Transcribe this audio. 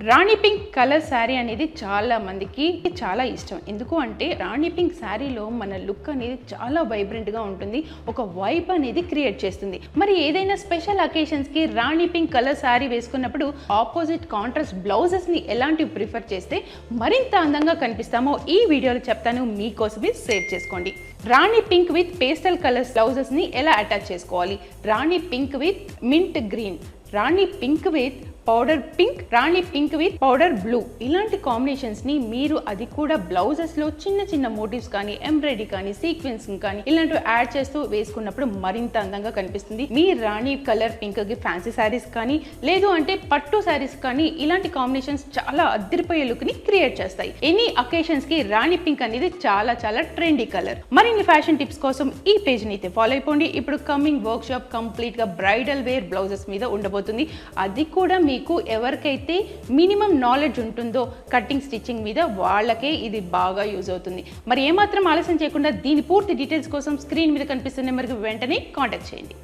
రాణి pink colour sari అనేది చాలా మందికి చాలా ఇష్టం. ఎందుకు అంటే రాణి పింక్ శారీలో మన లుక్ అనేది చాలా వైబ్రెంట్గా ఉంటుంది, ఒక వైబ్ అనేది క్రియేట్ చేస్తుంది. మరి ఏదైనా స్పెషల్ అకేషన్స్కి రాణి పింక్ కలర్ శారీ వేసుకున్నప్పుడు ఆపోజిట్ కాంట్రాస్ట్ బ్లౌజెస్ని ఎలాంటివి ప్రిఫర్ చేస్తే మరింత అందంగా కనిపిస్తామో ఈ వీడియోలో చెప్తాను, మీకోసమే సేవ్ చేసుకోండి. Rani pink with pastel colours బ్లౌజెస్ని ఎలా అటాచ్ చేసుకోవాలి, Rani pink with mint green, Rani pink with powder pink, Rani pink with powder blue, ఇలాంటి కాంబినేషన్స్ని మీరు అది కూడా బ్లౌజెస్లో చిన్న చిన్న మోటివ్స్ కానీ ఎంబ్రాయిడరీ కానీ సీక్వెన్స్ కానీ ఇలాంటివి యాడ్ చేస్తూ వేసుకున్నప్పుడు మరింత అందంగా కనిపిస్తుంది. మీ రాణి కలర్ పింక్కి ఫ్యాన్సీ శారీస్ కానీ లేదు అంటే పట్టు శారీస్ కానీ ఇలాంటి కాంబినేషన్స్ చాలా అద్దరిపోయే లుక్ని క్రియేట్ చేస్తాయి. ఎనీ అకేషన్స్కి రాణి పింక్ అనేది చాలా చాలా ట్రెండీ కలర్. మరిన్ని ఫ్యాషన్ టిప్స్ కోసం ఈ పేజ్ని అయితే ఫాలో అయిపోండి. ఇప్పుడు కమింగ్ వర్క్ షాప్ కంప్లీట్గా బ్రైడల్ వేర్ బ్లౌజెస్ మీద ఉండబోతుంది. అది కూడా మీకు ఎవరికైతే మినిమం నాలెడ్జ్ ఉంటుందో కటింగ్ స్టిచ్చింగ్ మీద వాళ్ళకే ఇది బాగా యూజ్ అవుతుంది. మరి ఏమాత్రం ఆలస్యం చేయకుండా దీని పూర్తి డీటెయిల్స్ కోసం స్క్రీన్ మీద కనిపిస్తున్న నెంబర్కి వెంటనే కాంటాక్ట్ చేయండి.